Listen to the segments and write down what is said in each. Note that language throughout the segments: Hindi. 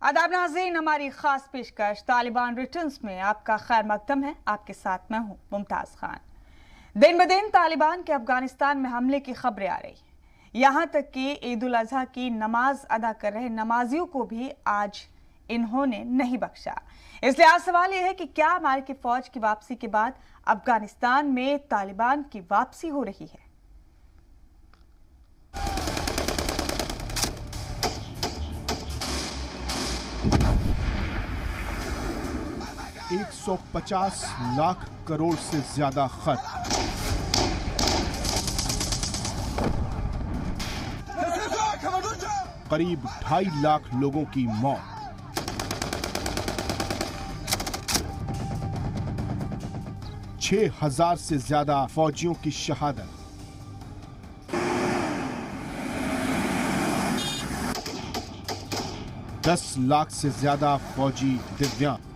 आदाब नाज़रीन, हमारी खास पेशकश तालिबान रिटर्न्स में आपका खैर मकदम है। आपके साथ मैं हूं मुमताज खान। दिन ब दिन तालिबान के अफगानिस्तान में हमले की खबरें आ रही हैं। यहां तक कि ईद उल अजहा की नमाज अदा कर रहे नमाजियों को भी आज इन्होंने नहीं बख्शा। इसलिए आज सवाल यह है कि क्या अमेरिकी फौज की वापसी के बाद अफगानिस्तान में तालिबान की वापसी हो रही है? 150 लाख करोड़ से ज्यादा खर्च, करीब 2.5 लाख लोगों की मौत, छह 1000 से ज्यादा फौजियों की शहादत, 10 लाख से ज्यादा फौजी दिव्यांग,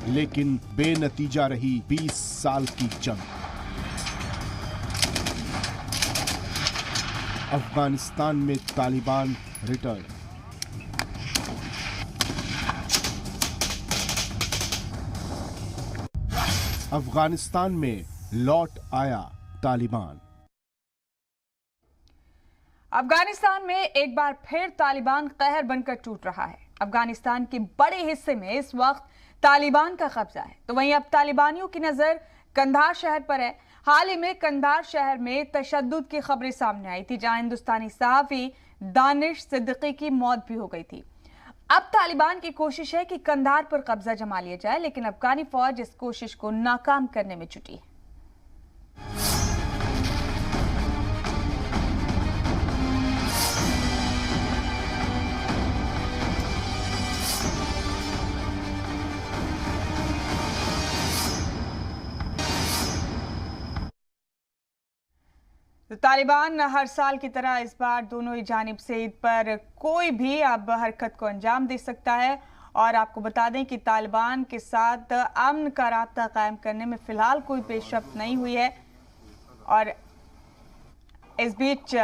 लेकिन बेनतीजा रही 20 साल की जंग। अफगानिस्तान में तालिबान रिटर्न। अफगानिस्तान में लौट आया तालिबान। अफगानिस्तान में एक बार फिर तालिबान कहर बनकर टूट रहा है। अफगानिस्तान के बड़े हिस्से में इस वक्त तालिबान का कब्जा है, तो वहीं अब तालिबानियों की नजर कंधार शहर पर है। हाल ही में कंधार शहर में तशद्दुद की खबरें सामने आई थी, जहां हिंदुस्तानी सहाफी दानिश सिद्दीकी की मौत भी हो गई थी। अब तालिबान की कोशिश है कि कंधार पर कब्जा जमा लिया जाए, लेकिन अफगानी फौज इस कोशिश को नाकाम करने में जुटी है। तो तालिबान हर साल की तरह इस बार दोनों ही जानिब से ईद पर कोई भी अब हरकत को अंजाम दे सकता है। और आपको बता दें कि तालिबान के साथ अमन का राब्ता कायम करने में फिलहाल कोई पेशरफ्त नहीं हुई है। और इस बीच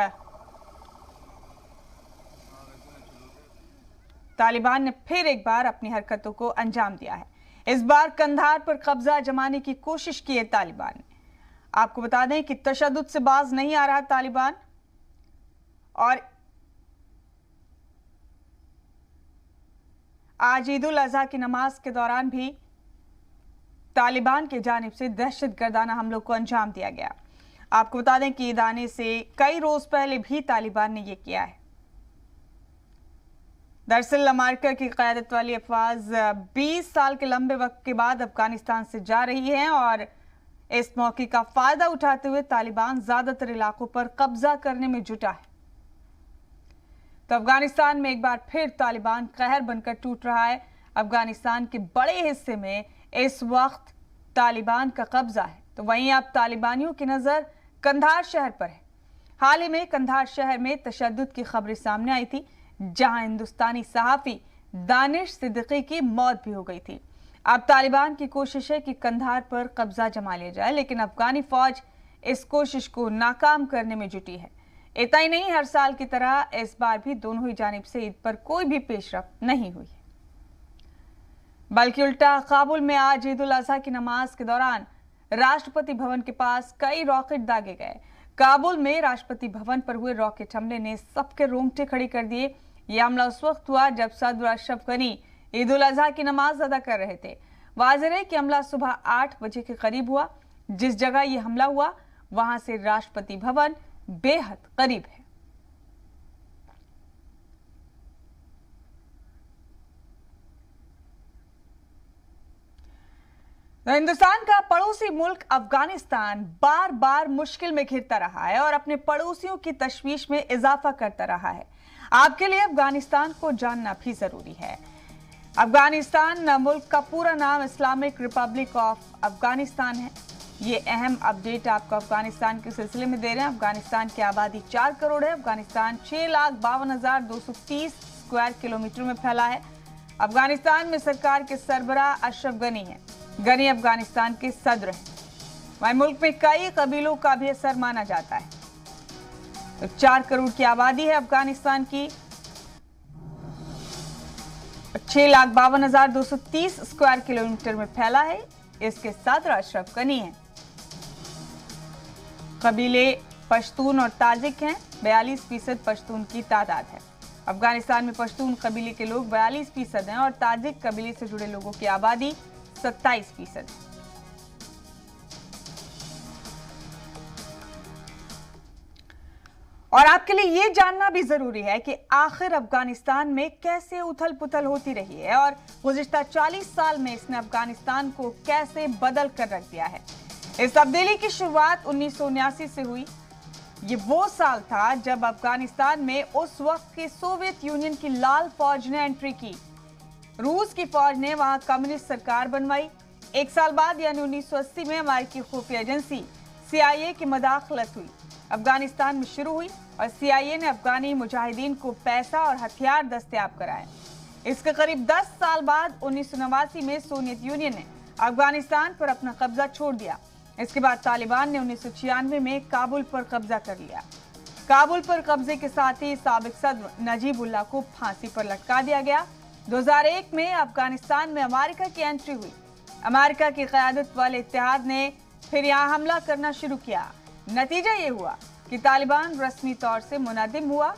तालिबान ने फिर एक बार अपनी हरकतों को अंजाम दिया है। इस बार कंधार पर कब्जा जमाने की कोशिश की है तालिबान ने। आपको बता दें कि तशद्दुद से बाज नहीं आ रहा तालिबान, और आज ईद उल अजहा की नमाज के दौरान भी तालिबान की जानिब से दहशतगर्दाना हमलों को अंजाम दिया गया। आपको बता दें कि ईद आने से कई रोज पहले भी तालिबान ने यह किया है। दरअसल अमेरिका की क़यादत वाली अफवाज 20 साल के लंबे वक्त के बाद अफगानिस्तान से जा रही हैं, और इस मौके का फायदा उठाते हुए तालिबान ज्यादातर इलाकों पर कब्जा करने में जुटा है। तो अफगानिस्तान में एक बार फिर तालिबान कहर बनकर टूट रहा है। अफगानिस्तान के बड़े हिस्से में इस वक्त तालिबान का कब्जा है, तो वहीं अब तालिबानियों की नजर कंधार शहर पर है। हाल ही में कंधार शहर में तशद्दुद की खबरें सामने आई थी, जहां हिंदुस्तानी सहाफी दानिश सिद्दीकी की मौत भी हो गई थी। अब तालिबान की कोशिश है कि कंधार पर कब्जा जमा लिया जाए, लेकिन अफगानी फौज इस कोशिश को नाकाम करने में जुटी है। इतना ही नहीं, हर साल की तरह इस बार भी दोनों ही जानिब से ईद पर कोई भी पेशरफ्त नहीं हुई है, बल्कि उल्टा काबुल में आज ईद उल अजहा की नमाज के दौरान राष्ट्रपति भवन के पास कई रॉकेट दागे गए। काबुल में राष्ट्रपति भवन पर हुए रॉकेट हमले ने सबके रोंगटे खड़े कर दिए। यह हमला उस वक्त हुआ जब सदर अशरफ गनी ईद उल अजहा की नमाज अदा कर रहे थे। वाज़ेह है कि हमला सुबह 8 बजे के करीब हुआ। जिस जगह यह हमला हुआ वहां से राष्ट्रपति भवन बेहद करीब है। तो हिंदुस्तान का पड़ोसी मुल्क अफगानिस्तान बार बार मुश्किल में घिरता रहा है और अपने पड़ोसियों की तशवीश में इजाफा करता रहा है। आपके लिए अफगानिस्तान को जानना भी जरूरी है। अफगानिस्तान मुल्क का पूरा नाम इस्लामिक रिपब्लिक ऑफ अफगानिस्तान है। ये अहम अपडेट आपको अफगानिस्तान के सिलसिले में दे रहे हैं। अफगानिस्तान की आबादी 4 करोड़ है। अफगानिस्तान 6,52,230 स्क्वायर किलोमीटर में फैला है। अफगानिस्तान में सरकार के सरबराह अशरफ गनी है। गनी अफगानिस्तान के सदर हैं। वहीं मुल्क में कई कबीलों का भी असर माना जाता है। तो 4 करोड़ की आबादी है अफगानिस्तान की। 6,52,230 स्क्वायर किलोमीटर में फैला है। इसके सदर अशरफ गनी है। कबीले पश्तून और ताजिक हैं। 42% पश्तून की तादाद है। अफगानिस्तान में पश्तून कबीले के लोग 42% हैं और ताजिक कबीले से जुड़े लोगों की आबादी 27% है। और आपके लिए ये जानना भी जरूरी है कि आखिर अफगानिस्तान में कैसे उथल पुथल होती रही है और गुज़िश्ता 40 साल में इसने अफगानिस्तान को कैसे बदल कर रख दिया है। इस तब्दीली की शुरुआत 1979 से हुई। ये वो साल था जब अफगानिस्तान में उस वक्त के सोवियत यूनियन की लाल फौज ने एंट्री की। रूस की फौज ने वहां कम्युनिस्ट सरकार बनवाई। एक साल बाद यानी 1980 में अमेरिकी खुफिया एजेंसी CIA की मदाखलत हुई, अफगानिस्तान में शुरू हुई और CIA ने अफगानी मुजाहिदीन को पैसा और हथियार दस्तयाब कराए। इसके करीब 10 साल बाद 1989 में सोवियत यूनियन ने अफगानिस्तान पर अपना कब्जा छोड़ दिया। इसके बाद तालिबान ने 1996 में काबुल पर कब्जा कर लिया। काबुल पर कब्जे के साथ ही साबिक सदर नजीबुल्लाह को फांसी पर लटका दिया गया। 2001 में अफगानिस्तान में अमेरिका की एंट्री हुई। अमेरिका की क़यादत वाले इत्तेहाद ने फिर यहाँ हमला करना शुरू किया। नतीजा ये हुआ कि तालिबान रस्मी तौर से मुनहदिम हुआ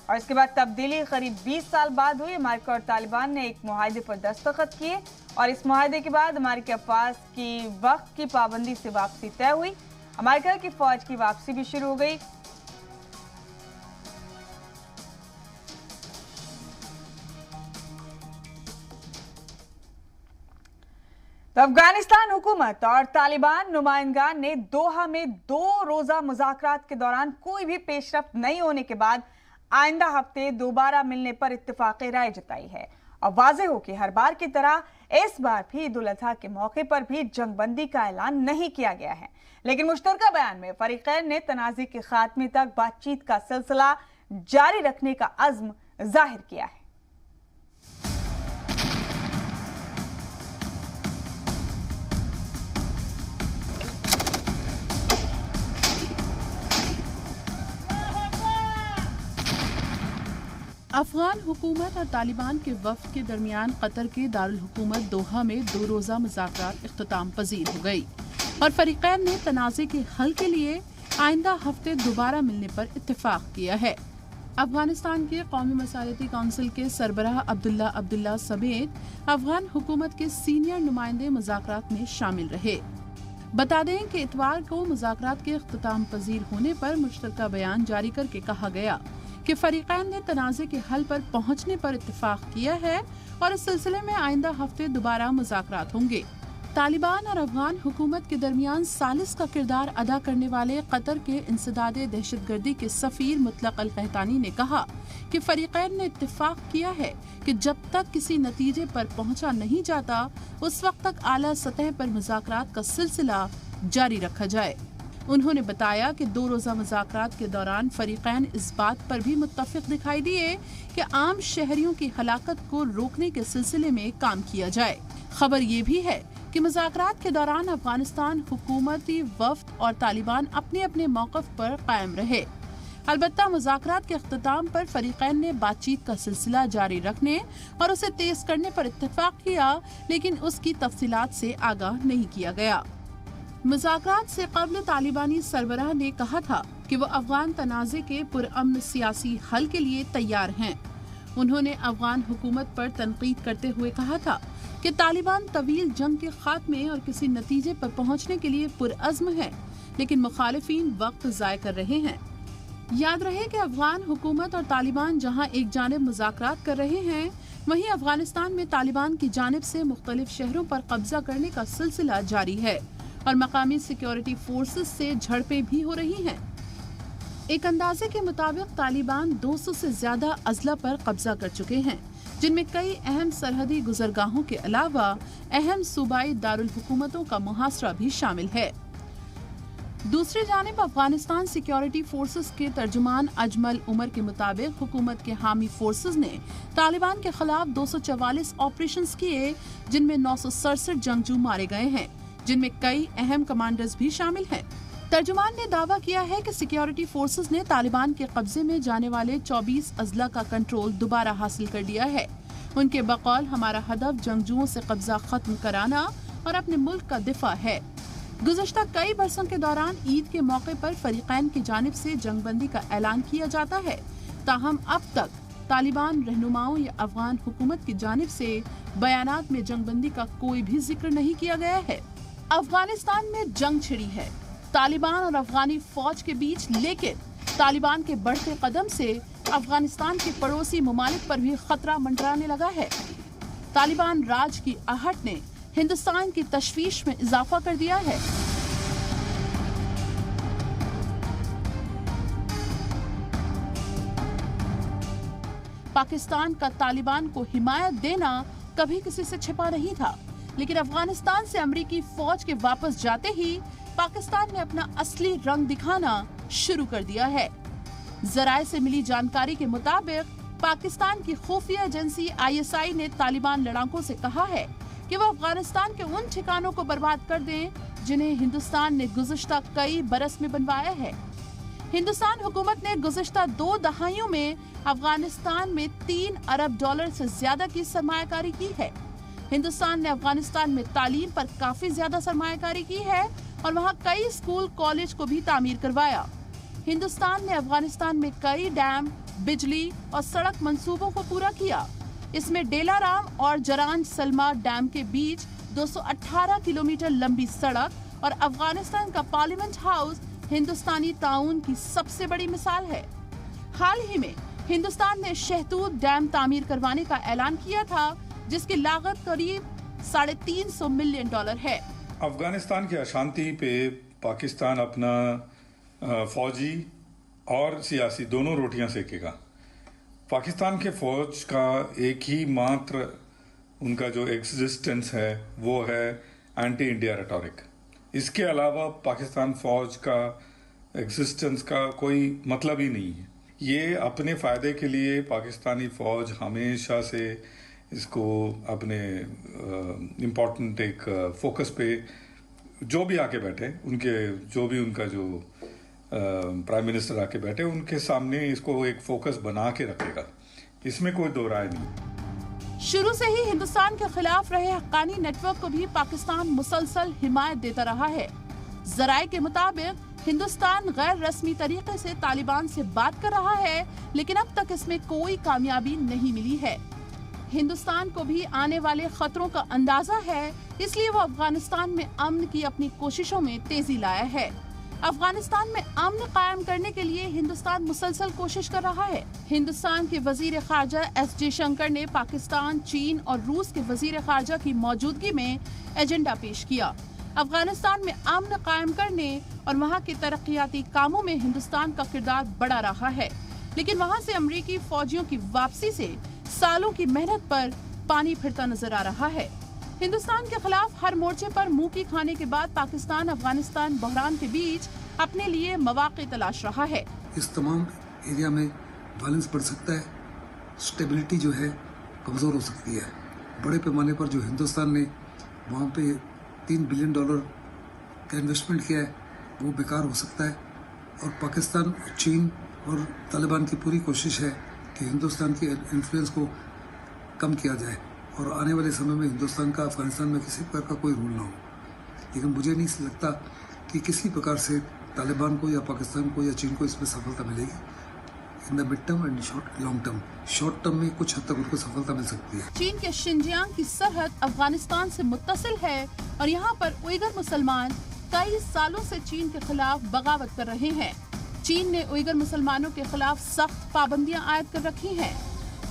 और इसके बाद तब्दीली करीब 20 साल बाद हुई। अमेरिका और तालिबान ने एक मुआहदे पर दस्तखत किए और इस मुआहदे के बाद अमेरिकी अफवाज की वक्त की पाबंदी से वापसी तय हुई। अमेरिका की फौज की वापसी भी शुरू हो गई। तो अफगानिस्तान हुकूमत और तालिबान नुमाइंदगान ने दोहा में 2 रोजा मुज़ाकरात के दौरान कोई भी पेशरफ्त नहीं होने के बाद आइंदा हफ्ते दोबारा मिलने पर इत्तेफाक़ राय जताई है। और वाज़ेह हो कि हर बार की तरह इस बार भी ईद उल अज़हा के मौके पर भी जंगबंदी का ऐलान नहीं किया गया है, लेकिन मुश्तरका बयान में फरीक़ैन ने तनाज़े के खात्मे तक बातचीत का सिलसिला जारी रखने का अज़्म जाहिर किया है। अफगान हुकूमत और तालिबान के वफ्द के दरमियान कतर के दारुल हुकूमत दोहा में 2 रोज़ा मुज़ाकरात इख्तिताम पजीर हो गई और फरीक़ैन ने तनाज़े के हल के लिए आइंदा हफ्ते दोबारा मिलने पर इत्तेफाक किया है। अफगानिस्तान के कौमी मसालती काउंसिल के सरबराह अब्दुल्ला समेत अफगान हुकूमत के सीनियर नुमाइंदे मुज़ाकरात में शामिल रहे। बता दें कि इतवार को मुज़ाकरात के इख्तिताम पजीर होने पर मुश्तरका बयान जारी करके कहा गया कि फरीक़ैन ने तनाज़े के हल पर पहुंचने पर इत्तेफाक किया है और इस सिलसिले में आइंदा हफ्ते दोबारा मुज़ाकरात होंगे। तालिबान और अफगान हुकूमत के दरमियान सालिस का किरदार अदा करने वाले कतर के इंसदादे दहशतगर्दी के सफ़ीर मुतलक अल-कहतानी ने कहा कि फरीक़ैन ने इत्तेफाक किया है कि जब तक किसी नतीजे पर पहुंचा नहीं जाता उस वक्त तक आला सतह पर मुज़ाकरात का सिलसिला जारी रखा जाए। उन्होंने बताया कि 2 रोज़ा मुज़ाकरात के दौरान फरीक़ैन इस बात पर भी मुत्तफ़िक़ दिखाई दिए कि आम शहरियों की हलाकत को रोकने के सिलसिले में काम किया जाए। खबर ये भी है कि मुज़ाकरात के दौरान अफगानिस्तान हुकूमती वफ़द और तालिबान अपने अपने मौक़िफ़ पर कायम रहे। अलबत्ता मुज़ाकरात के इख्तिताम पर फरीक़ैन ने बातचीत का सिलसिला जारी रखने और उसे तेज़ करने पर इत्तेफाक किया, लेकिन उसकी तफसीलात से आगाह नहीं किया गया। मुज़ाकरात से कबल तालिबानी सरबराह ने कहा था कि वो अफगान तनाज़े के पुरअमन सियासी हल के लिए तैयार हैं। उन्होंने अफगान हुकूमत पर तनकीद करते हुए कहा था कि तालिबान तवील जंग के खात्मे और किसी नतीजे पर पहुंचने के लिए पुरअज़्म है, लेकिन मुखालिफिन वक्त ज़ाय कर रहे हैं। याद रहे कि अफगान हुकूमत और तालिबान जहां एक जानिब मुज़ाकरात कर रहे हैं, वहीं अफगानिस्तान में तालिबान की जानिब से मुख्तलिफ शहरों पर कब्जा करने का सिलसिला जारी है और मकामी सिक्योरिटी फोर्सेस से झड़पें भी हो रही हैं। एक अंदाजे के मुताबिक तालिबान 200 से ज्यादा अजला पर कब्जा कर चुके हैं, जिनमें कई अहम सरहदी गुजरगाहों के अलावा अहम सूबाई दारुल हुकूमतों का मुहासरा भी शामिल है। दूसरी जानिब अफगानिस्तान सिक्योरिटी फोर्सेस के तर्जुमान अजमल उमर के मुताबिक हुकूमत के हामी फोर्सेस ने तालिबान के खिलाफ 244 ऑपरेशंस किए, जिनमें 967 जंगजू मारे गए हैं, जिनमें कई अहम कमांडर्स भी शामिल हैं। तर्जुमान ने दावा किया है कि सिक्योरिटी फोर्सेस ने तालिबान के कब्जे में जाने वाले 24 अजला का कंट्रोल दोबारा हासिल कर लिया है। उनके बकौल हमारा हदफ जंगजुओं से कब्जा खत्म कराना और अपने मुल्क का दिफा है। गुज़श्ता कई बरसों के दौरान ईद के मौके पर फरीकैन की जानिब से जंगबंदी का ऐलान किया जाता है, ताहम अब तक तालिबान रहनुमाओं या अफगान हुकूमत की जानिब से बयानात में जंगबंदी का कोई भी जिक्र नहीं किया गया है। अफगानिस्तान में जंग छिड़ी है तालिबान और अफगानी फौज के बीच, लेकिन तालिबान के बढ़ते कदम से अफगानिस्तान के पड़ोसी ममालिक पर भी खतरा मंडराने लगा है। तालिबान राज की आहट ने हिंदुस्तान की तशवीश में इजाफा कर दिया है। पाकिस्तान का तालिबान को हिमायत देना कभी किसी से छिपा नहीं था, लेकिन अफगानिस्तान से अमेरिकी फौज के वापस जाते ही पाकिस्तान ने अपना असली रंग दिखाना शुरू कर दिया है। जराये से मिली जानकारी के मुताबिक पाकिस्तान की खुफिया एजेंसी ISI ने तालिबान लड़ाकों से कहा है कि वो अफगानिस्तान के उन ठिकानों को बर्बाद कर दें जिन्हें हिंदुस्तान ने गुज़श्ता कई बरस में बनवाया है। हिंदुस्तान हुकूमत ने गुज़श्ता 2 दहाइयों में अफगानिस्तान में $3 अरब से ज्यादा की सरमायाकारी की है। हिंदुस्तान ने अफगानिस्तान में तालीम पर काफी ज्यादा सरमायाकारी की है और वहाँ कई स्कूल कॉलेज को भी तामीर करवाया। हिंदुस्तान ने अफगानिस्तान में कई डैम, बिजली और सड़क मंसूबों को पूरा किया। इसमें डेलाराम और जरांज सलमा डैम के बीच 218 किलोमीटर लंबी सड़क और अफगानिस्तान का पार्लियामेंट हाउस हिंदुस्तानी ताउन की सबसे बड़ी मिसाल है। हाल ही में हिंदुस्तान ने शहतूत डैम तामीर करवाने का ऐलान किया था, जिसकी लागत करीब $350 मिलियन है। अफगानिस्तान की अशांति पे पाकिस्तान अपना फौजी और सियासी दोनों रोटियां सेकेगा। पाकिस्तान के फौज का एक ही मात्र उनका जो एग्जिस्टेंस है वो है एंटी इंडिया रेटोरिक। इसके अलावा पाकिस्तान फौज का एग्जिस्टेंस का कोई मतलब ही नहीं है। ये अपने फ़ायदे के लिए पाकिस्तानी फ़ौज हमेशा से इसको अपने इम्पोर्टेंट एक फोकस पे जो भी आके बैठे, उनके जो भी उनका जो प्राइम मिनिस्टर आके बैठे, उनके सामने इसको एक फोकस बना के रखेगा। इसमें कोई दो राय नहीं। शुरू से ही हिंदुस्तान के खिलाफ रहे हक्कानी नेटवर्क को भी पाकिस्तान मुसलसल हिमायत देता रहा है। जराये के मुताबिक हिंदुस्तान गैर रस्मी तरीके से तालिबान से बात कर रहा है, लेकिन अब तक इसमें कोई कामयाबी नहीं मिली है। हिंदुस्तान को भी आने वाले खतरों का अंदाजा है, इसलिए वो अफगानिस्तान में अमन की अपनी कोशिशों में तेजी लाया है। अफगानिस्तान में अमन कायम करने के लिए हिंदुस्तान मुसलसल कोशिश कर रहा है। हिंदुस्तान के वजीर खारजा S जयशंकर ने पाकिस्तान, चीन और रूस के वजीर खारजा की मौजूदगी में एजेंडा पेश किया। अफगानिस्तान में अमन कायम करने और वहाँ के तरक्याती कामों में हिंदुस्तान का किरदार बड़ा रहा है, लेकिन वहाँ से अमेरिकी फौजियों की वापसी से सालों की मेहनत पर पानी फिरता नजर आ रहा है। हिंदुस्तान के खिलाफ हर मोर्चे पर मुंह की खाने के बाद पाकिस्तान अफगानिस्तान बहरान के बीच अपने लिए मौके तलाश रहा है। इस तमाम एरिया में वायलेंस बढ़ सकता है, स्टेबिलिटी जो है कमजोर हो सकती है। बड़े पैमाने पर जो हिंदुस्तान ने वहाँ पे $3 बिलियन का इन्वेस्टमेंट किया है वो बेकार हो सकता है। और पाकिस्तान, चीन और तालिबान की पूरी कोशिश है कि हिंदुस्तान की इन्फ्लुएंस को कम किया जाए और आने वाले समय में हिंदुस्तान का अफगानिस्तान में किसी प्रकार का कोई रोल ना हो। लेकिन मुझे नहीं लगता कि किसी प्रकार से तालिबान को या पाकिस्तान को या चीन को इसमें सफलता मिलेगी। In the mid term and long term, short term में कुछ हद तक उनको सफलता मिल सकती है। चीन के शिनजियांग की सरहद अफगानिस्तान से मुत्तसिल है और यहाँ पर उइगर मुसलमान कई सालों से चीन के खिलाफ बगावत कर रहे हैं। चीन ने उइगर मुसलमानों के खिलाफ सख्त पाबंदियां आयद कर रखी हैं।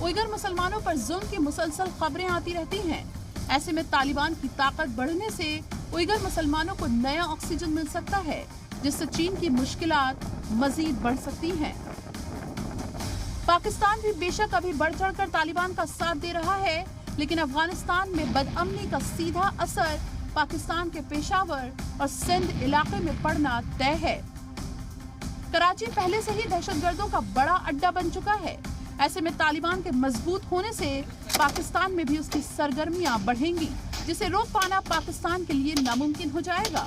उइगर मुसलमानों पर जुल्म की मुसलसल खबरें आती रहती हैं। ऐसे में तालिबान की ताकत बढ़ने से उइगर मुसलमानों को नया ऑक्सीजन मिल सकता है, जिससे चीन की मुश्किलात मजीद बढ़ सकती हैं। पाकिस्तान भी बेशक अभी बढ़ चढ़कर तालिबान का साथ दे रहा है, लेकिन अफगानिस्तान में बदअमनी का सीधा असर पाकिस्तान के पेशावर और सिंध इलाके में पड़ना तय है। कराची पहले से ही दहशतगर्दों का बड़ा अड्डा बन चुका है। ऐसे में तालिबान के मजबूत होने से पाकिस्तान में भी उसकी सरगर्मियां बढ़ेंगी, जिसे रोक पाना पाकिस्तान के लिए नामुमकिन हो जाएगा।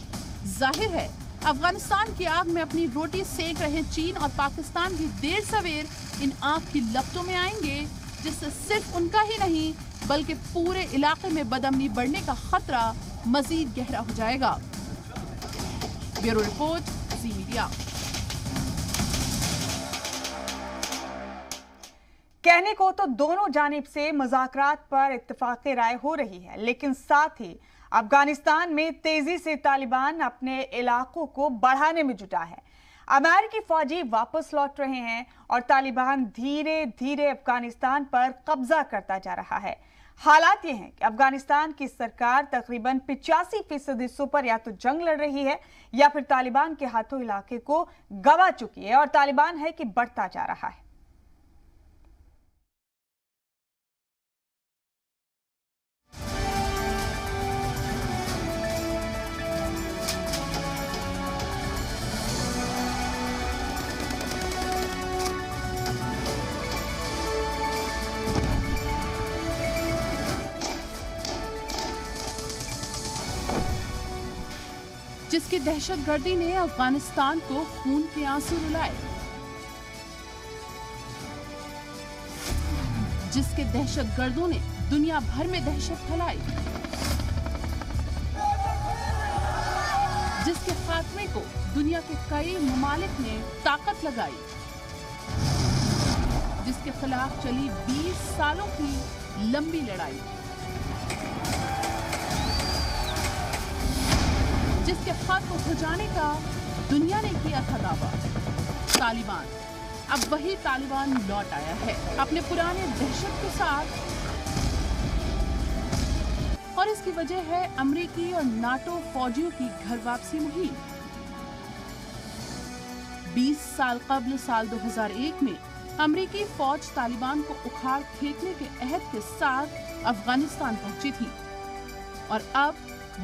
जाहिर है अफगानिस्तान की आग में अपनी रोटी सेक रहे चीन और पाकिस्तान भी देर सवेर इन आग की लपटों में आएंगे, जिससे सिर्फ उनका ही नहीं बल्कि पूरे इलाके में बदअमनी बढ़ने का खतरा मजीद गहरा हो जाएगा। ब्यूरो रिपोर्ट, ज़ी मीडिया। कहने को तो दोनों जानिब से मुज़ाकरात पर इत्तेफाक़ राय हो रही है, लेकिन साथ ही अफगानिस्तान में तेजी से तालिबान अपने इलाकों को बढ़ाने में जुटा है। अमेरिकी फौजी वापस लौट रहे हैं और तालिबान धीरे धीरे अफगानिस्तान पर कब्जा करता जा रहा है। हालात ये हैं कि अफगानिस्तान की सरकार तकरीबन 85% हिस्सों पर या तो जंग लड़ रही है या फिर तालिबान के हाथों इलाके को गंवा चुकी है, और तालिबान है कि बढ़ता जा रहा है। जिसकी दहशतगर्दी ने अफगानिस्तान को खून के आंसू रुलाए, जिसके दहशतगर्दों ने दुनिया भर में दहशत फैलाई, जिसके खात्मे को दुनिया के कई ममालिक ने ताकत लगाई, जिसके खिलाफ चली 20 सालों की लंबी लड़ाई, जिसके खत्म हो जाने का दुनिया ने किया था दावा। तालिबान, अब वही तालिबान लौट आया है अपने पुराने दहशत के साथ, और इसकी वजह है अमेरिकी और नाटो फौजियों की घर वापसी मुहिम। 20 साल कबल साल 2001 में अमेरिकी फौज तालिबान को उखाड़ फेंकने के अहद के साथ अफगानिस्तान पहुंची थी, और अब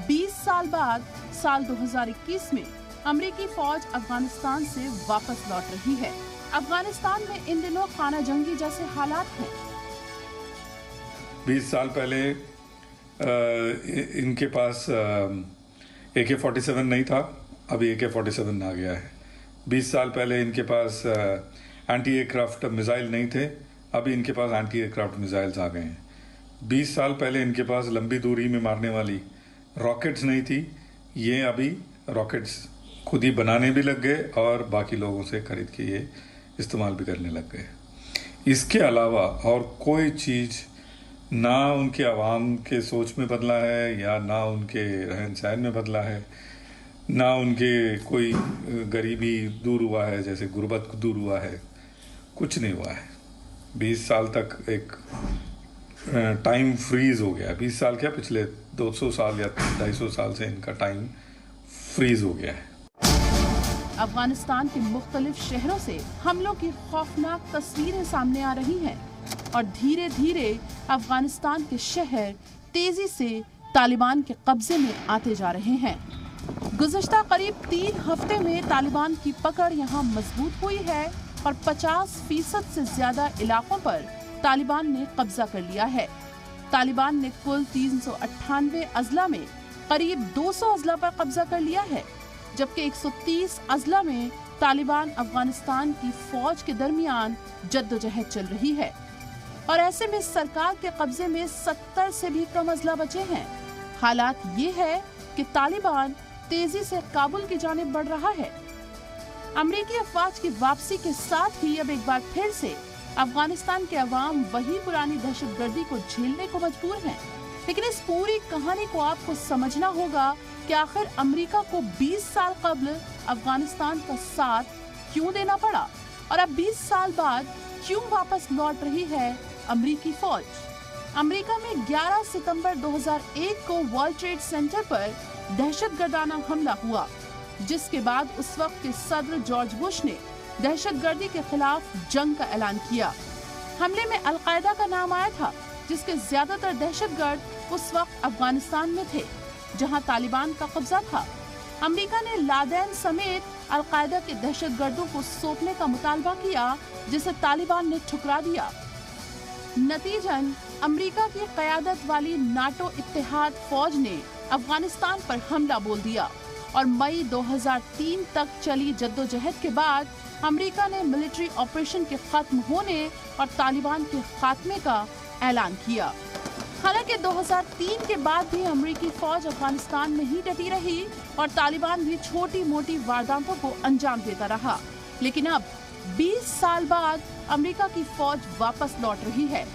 20 साल बाद साल 2021 में अमेरिकी फौज अफगानिस्तान से वापस लौट रही है। अफगानिस्तान में इन दिनों खाना जंगी जैसे हालात हैं। 20 साल पहले इनके पास AK-47 नहीं था, अभी AK-47 आ गया है। 20 साल पहले इनके पास एंटी एयरक्राफ्ट मिसाइल नहीं थे, अभी इनके पास एंटी एयरक्राफ्ट मिसाइल्स आ गए हैं। 20 साल पहले इनके पास लंबी दूरी में मारने वाली रॉकेट्स नहीं थी, ये अभी रॉकेट्स खुद ही बनाने भी लग गए और बाकी लोगों से खरीद के ये इस्तेमाल भी करने लग गए। इसके अलावा और कोई चीज़ ना उनके आवाम के सोच में बदला है, या ना उनके रहन सहन में बदला है, ना उनके कोई गरीबी दूर हुआ है, जैसे गुर्बत दूर हुआ है, कुछ नहीं हुआ है। 20 साल तक एक टाइम फ्रीज हो गया। 20 साल क्या, पिछले 200 साल या 250 साल से इनका टाइम फ्रीज हो गया है। अफगानिस्तान के मुख्तलिफ शहरों से हमलों की खौफनाक तस्वीरें सामने आ रही हैं, और धीरे धीरे अफगानिस्तान के शहर तेजी से तालिबान के कब्जे में आते जा रहे हैं। गुज़श्ता करीब 3 हफ्ते में तालिबान की पकड़ यहाँ मजबूत हुई है, और 50% से ज्यादा इलाकों पर तालिबान ने कब्जा कर लिया है। तालिबान ने कुल 398 अजला में करीब 200 अजला पर कब्जा कर लिया है, जबकि 130 अजला में तालिबान अफगानिस्तान की फौज के दरमियान जद्दोजहद चल रही है, और ऐसे में सरकार के कब्जे में 70 से भी कम अजला बचे हैं। हालात ये है कि तालिबान तेजी से काबुल की जानिब बढ़ रहा है। अमेरिकी अफवाज की वापसी के साथ ही अब एक बार फिर से अफगानिस्तान के अवाम वही पुरानी दहशतगर्दी को झेलने को मजबूर हैं। लेकिन इस पूरी कहानी को आपको समझना होगा कि आखिर अमेरिका को 20 साल कबल अफगानिस्तान का साथ क्यों देना पड़ा, और अब 20 साल बाद क्यों वापस लौट रही है अमेरिकी फौज। अमेरिका में 11 सितंबर 2001 को वर्ल्ड ट्रेड सेंटर पर दहशतगर्दाना हमला हुआ, जिसके बाद उस वक्त के सदर जॉर्ज बुश ने दहशतगर्दी के खिलाफ जंग का ऐलान किया। हमले में अल-कायदा का नाम आया था, जिसके ज्यादातर दहशतगर्द उस वक्त अफगानिस्तान में थे, जहां तालिबान का कब्जा था। अमेरिका ने लादेन समेत अल-कायदा के दहशतगर्दों को सौंपने का मुतालबा किया, जिसे तालिबान ने ठुकरा दिया। नतीजन अमेरिका की क़यादत वाली नाटो इत्तेहाद फौज ने अफगानिस्तान पर हमला बोल दिया, और मई 2003 तक चली जद्दोजहद के बाद अमेरिका ने मिलिट्री ऑपरेशन के खत्म होने और तालिबान के खात्मे का ऐलान किया। हालांकि 2003 के बाद भी अमेरिकी फौज अफगानिस्तान में ही डटी रही और तालिबान भी छोटी मोटी वारदातों को अंजाम देता रहा। लेकिन अब 20 साल बाद अमेरिका की फौज वापस लौट रही है।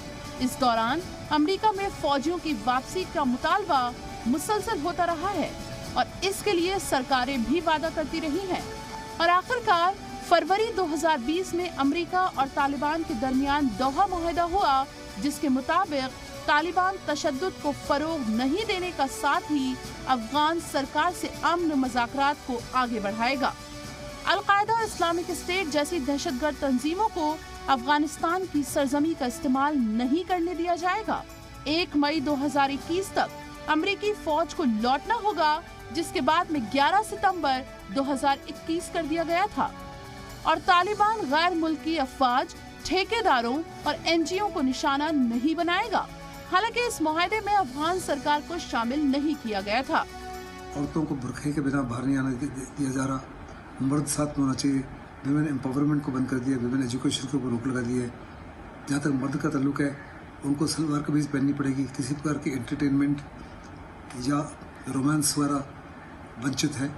इस दौरान अमेरिका में फौजियों की वापसी का मुतालबा मुसलसल होता रहा है और इसके लिए सरकारें भी वादा करती रही हैं। और आखिरकार फरवरी 2020 में अमेरिका और तालिबान के दरमियान दोहा मुआहदा हुआ, जिसके मुताबिक तालिबान तशद्दुद को फरोग नहीं देने का साथ ही अफगान सरकार से अमन मुज़ाकरात को आगे बढ़ाएगा। अल-कायदा, इस्लामिक स्टेट जैसी दहशतगर्द तंजीमों को अफगानिस्तान की सरजमी का इस्तेमाल नहीं करने दिया जाएगा। 1 मई 2021 तक अमेरिकी फौज को लौटना होगा, जिसके बाद में 11 सितंबर 2021 कर दिया गया था। और तालिबान गैर मुल्की अफवाज, ठेकेदारों और एनजीओ को निशाना नहीं बनाएगा। हालांकि इस मुआहदे में अफगान सरकार को शामिल नहीं किया गया था। औरतों को बुरखे के बिना बाहर नहीं आने दिया जा रहा, मर्द साथ में होना चाहिए, विमेन एम्पावरमेंट को बंद कर दिया, विमेन एजुकेशन के ऊपर रोक लगा दी है। जहाँ तक मर्द का ताल्लुक है, उनको सलवार कमीज पहननी पड़ेगी। किसी प्रकार की एंटरटेनमेंट या रोमांस वगैरह वंचित है।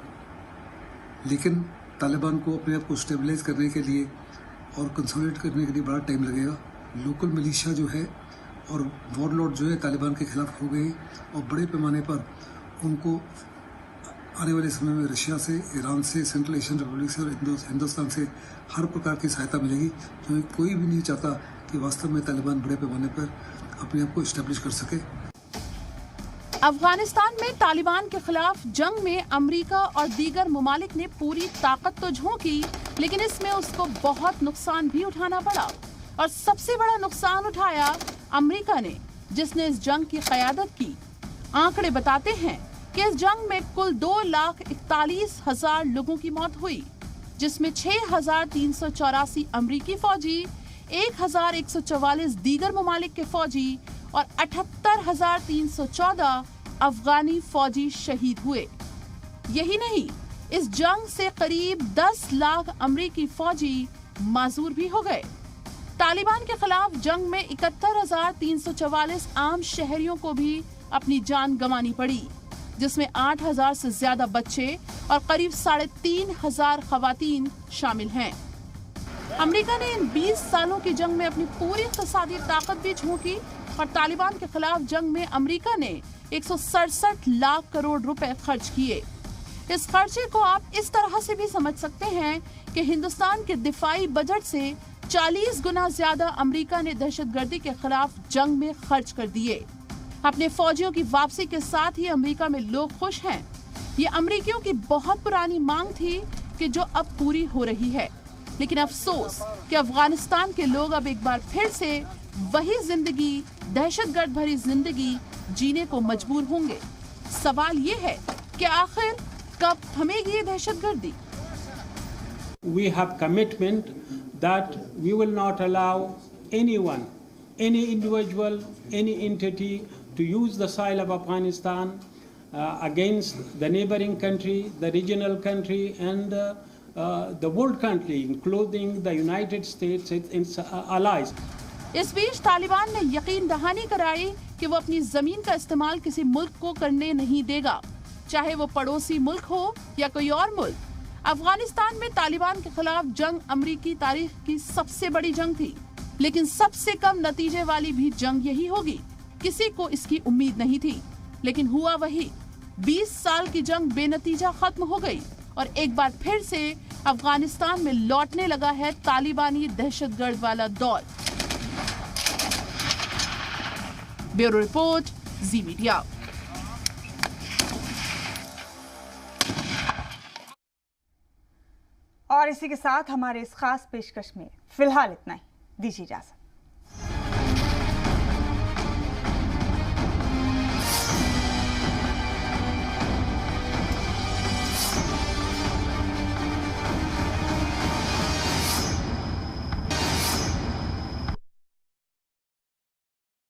लेकिन तालिबान को अपने आप को स्टेबलाइज करने के लिए और कंसोलिडेट करने के लिए बड़ा टाइम लगेगा। लोकल मिलिशिया जो है और वॉरलॉर्ड जो है तालिबान के खिलाफ हो गए और बड़े पैमाने पर उनको आने वाले समय में रशिया से, ईरान से, सेंट्रल एशियन रिपब्लिक से और हिंदुस्तान से हर प्रकार की सहायता मिलेगी, क्योंकि कोई भी नहीं चाहता कि वास्तव में तालिबान बड़े पैमाने पर अपने आप को इस्टेब्लिश कर सके। अफगानिस्तान में तालिबान के खिलाफ जंग में अमेरिका और दीगर ममालिक ने पूरी ताकत तो झोंकी, लेकिन इसमें उसको बहुत नुकसान भी उठाना पड़ा। और सबसे बड़ा नुकसान उठाया अमेरिका ने, जिसने इस जंग की क़यादत की। आंकड़े बताते हैं कि इस जंग में कुल 2,41,000 लोगों की मौत हुई, जिसमें 6,384 अमेरिकी फौजी, 1,144 दीगर ममालिक के फौजी और 78,314 अफगानी फौजी शहीद हुए। यही नहीं, इस जंग से करीब 10 लाख अमेरिकी फौजी माजूर भी हो गए। तालिबान के खिलाफ जंग में 71,344 आम शहरियों को भी अपनी जान गंवानी पड़ी, जिसमें 8,000 से ज्यादा बच्चे और करीब 3,500 खवातीन शामिल हैं। अमेरिका ने इन 20 सालों की जंग में अपनी पूरी इक़्तिसादी ताकत भी झोंकी और तालिबान के खिलाफ जंग में अमेरिका ने 167 लाख करोड़ रुपए खर्च किए। इस खर्चे को आप इस तरह से भी समझ सकते हैं कि हिंदुस्तान के दिफाई बजट से 40 गुना ज्यादा अमेरिका ने दहशतगर्दी के खिलाफ जंग में खर्च कर दिए। अपने फौजियों की वापसी के साथ ही अमेरिका में लोग खुश हैं। ये अमेरिकियों की बहुत पुरानी मांग थी कि जो अब पूरी हो रही है। लेकिन अफसोस कि अफगानिस्तान के लोग अब एक बार फिर से वही जिंदगी, दहशतगर्द भरी जिंदगी जीने को मजबूर होंगे। सवाल ये है कि आखिर कब थमेगी ये दहशतगर्दी? We have commitment that we will not allow anyone, any individual, any entity to use the soil of Afghanistan against the neighboring country, the regional country, and the world country, including the United States and its allies. इस बीच तालिबान ने यकीन दहानी कराई कि वो अपनी जमीन का इस्तेमाल किसी मुल्क को करने नहीं देगा, चाहे वो पड़ोसी मुल्क हो या कोई और मुल्क। अफगानिस्तान में तालिबान के खिलाफ जंग अमेरिकी तारीख की सबसे बड़ी जंग थी, लेकिन सबसे कम नतीजे वाली भी जंग यही होगी। किसी को इसकी उम्मीद नहीं थी, लेकिन हुआ वही। 20 साल की जंग बेनतीजा खत्म हो गई और एक बार फिर से अफगानिस्तान में लौटने लगा है तालिबानी दहशतगर्द वाला दौर। ब्यूरो रिपोर्ट, जी मीडिया। और इसी के साथ हमारे इस खास पेशकश में फिलहाल इतना ही। दीजिए इजाजत।